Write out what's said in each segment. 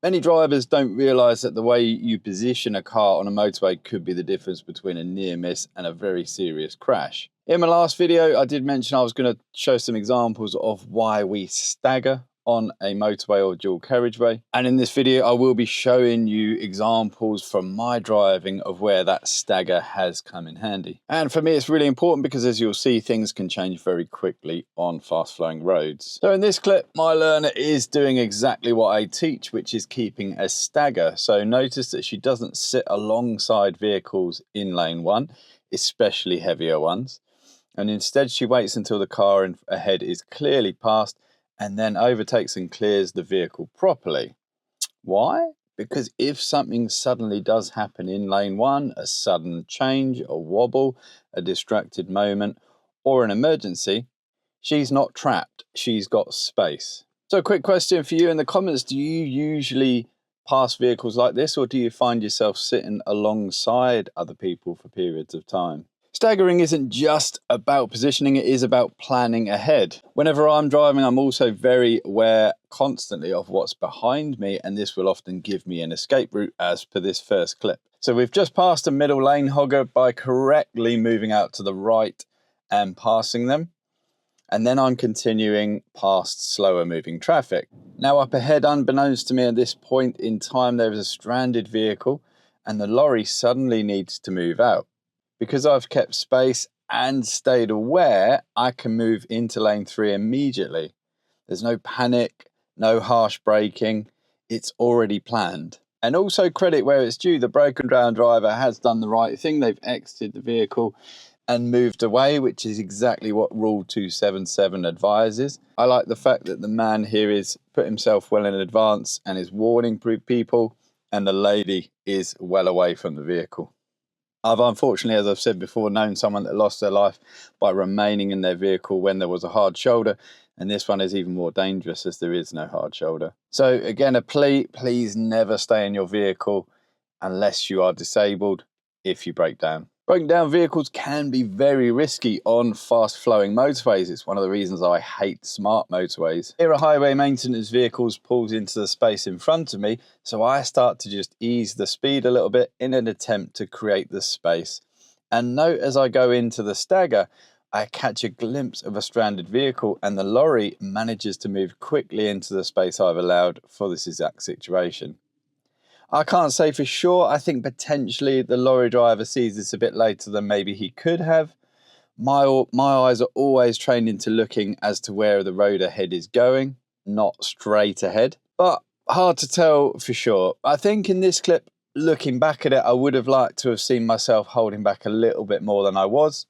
Many drivers don't realise that the way you position a car on a motorway could be the difference between a near miss and a very serious crash. In my last video, I did mention I was going to show some examples of why we stagger on a motorway or dual carriageway. And in this video, I will be showing you examples from my driving of where that stagger has come in handy. And for me, it's really important because as you'll see, things can change very quickly on fast flowing roads. So in this clip, my learner is doing exactly what I teach, which is keeping a stagger. So notice that she doesn't sit alongside vehicles in lane one, especially heavier ones. And instead she waits until the car ahead is clearly passed and then overtakes and clears the vehicle properly. Why? Because if something suddenly does happen in lane one, a sudden change, a wobble, a distracted moment, or an emergency, she's not trapped, she's got space. So a quick question for you in the comments, do you usually pass vehicles like this, or do you find yourself sitting alongside other people for periods of time? Staggering isn't just about positioning, it is about planning ahead. Whenever I'm driving, I'm also very aware constantly of what's behind me, and this will often give me an escape route as per this first clip. So we've just passed a middle lane hogger by correctly moving out to the right and passing them. And then I'm continuing past slower moving traffic. Now up ahead, unbeknownst to me at this point in time, there is a stranded vehicle and the lorry suddenly needs to move out. Because I've kept space and stayed aware, I can move into lane 3 immediately. There's no panic, no harsh braking, it's already planned. And also credit where it's due, the broken down driver has done the right thing. They've exited the vehicle and moved away, which is exactly what Rule 277 advises. I like the fact that the man here is put himself well in advance and is warning people, and the lady is well away from the vehicle. I've unfortunately, as I've said before, known someone that lost their life by remaining in their vehicle when there was a hard shoulder, and this one is even more dangerous as there is no hard shoulder. So again, a plea, please never stay in your vehicle unless you are disabled if you break down. Broken down vehicles can be very risky on fast flowing motorways. It's one of the reasons I hate smart motorways. Here a highway maintenance vehicles pulls into the space in front of me, so I start to just ease the speed a little bit in an attempt to create the space. And note as I go into the stagger, I catch a glimpse of a stranded vehicle and the lorry manages to move quickly into the space I've allowed for this exact situation. I can't say for sure. I think potentially the lorry driver sees this a bit later than maybe he could have. My eyes are always trained into looking as to where the road ahead is going, not straight ahead. But hard to tell for sure. I think in this clip, looking back at it, I would have liked to have seen myself holding back a little bit more than I was.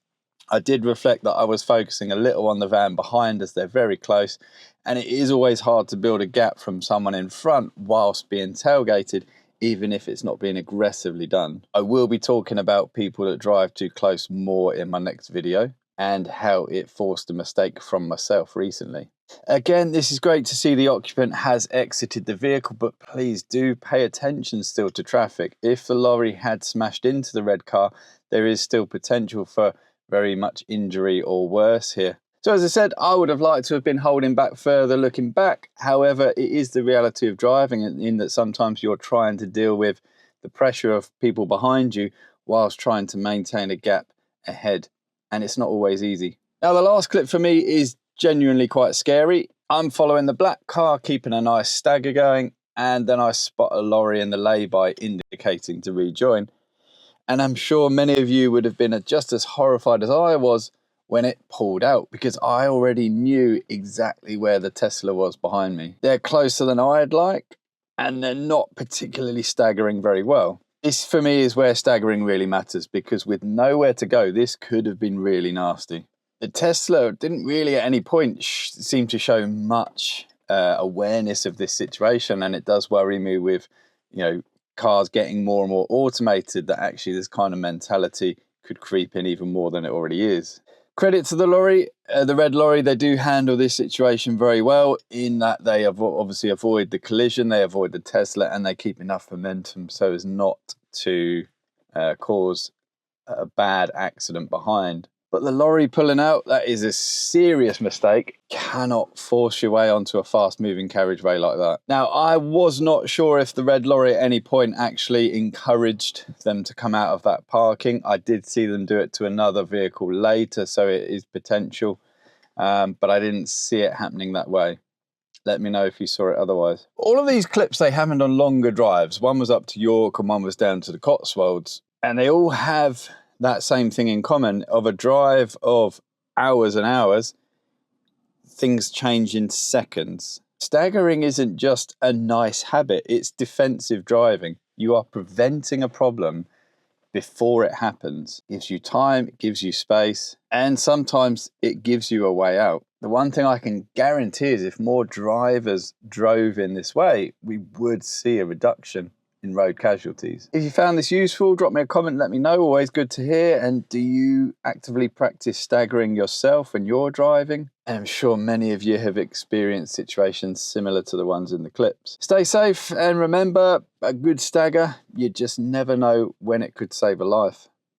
I did reflect that I was focusing a little on the van behind as they're very close. And it is always hard to build a gap from someone in front whilst being tailgated, even if it's not being aggressively done. I will be talking about people that drive too close more in my next video and how it forced a mistake from myself recently. Again, this is great to see the occupant has exited the vehicle, but please do pay attention still to traffic. If the lorry had smashed into the red car, there is still potential for very much injury or worse here. So as I said, I would have liked to have been holding back further looking back. However, it is the reality of driving in that sometimes you're trying to deal with the pressure of people behind you whilst trying to maintain a gap ahead. And it's not always easy. Now, the last clip for me is genuinely quite scary. I'm following the black car, keeping a nice stagger going, and then I spot a lorry in the lay-by indicating to rejoin. And I'm sure many of you would have been just as horrified as I was when it pulled out, because I already knew exactly where the Tesla was behind me. They're closer than I'd like, and they're not particularly staggering very well. This for me is where staggering really matters, because with nowhere to go, this could have been really nasty. The Tesla didn't really at any point seem to show much awareness of this situation, and it does worry me with, cars getting more and more automated, that actually this kind of mentality could creep in even more than it already is. Credit to the lorry, the red lorry, they do handle this situation very well in that they obviously avoid the collision, they avoid the Tesla, and they keep enough momentum so as not to cause a bad accident behind. But the lorry pulling out, that is a serious mistake. Cannot force your way onto a fast moving carriageway like that. Now, I was not sure if the red lorry at any point actually encouraged them to come out of that parking. I did see them do it to another vehicle later, so it is potential, but I didn't see it happening that way. Let me know if you saw it otherwise. All of these clips, they happened on longer drives. One was up to York and one was down to the Cotswolds. And they all have that same thing in common of a drive of hours and hours. Things change in seconds. Staggering isn't just a nice habit, it's defensive driving. You are preventing a problem before it happens. It gives you time, it gives you space, and sometimes it gives you a way out. The one thing I can guarantee is if more drivers drove in this way, we would see a reduction in road casualties. If you found this useful, drop me a comment, let me know. Always good to hear. And do you actively practice staggering yourself when you're driving? And I'm sure many of you have experienced situations similar to the ones in the clips. Stay safe, and remember, a good stagger, you just never know when it could save a life.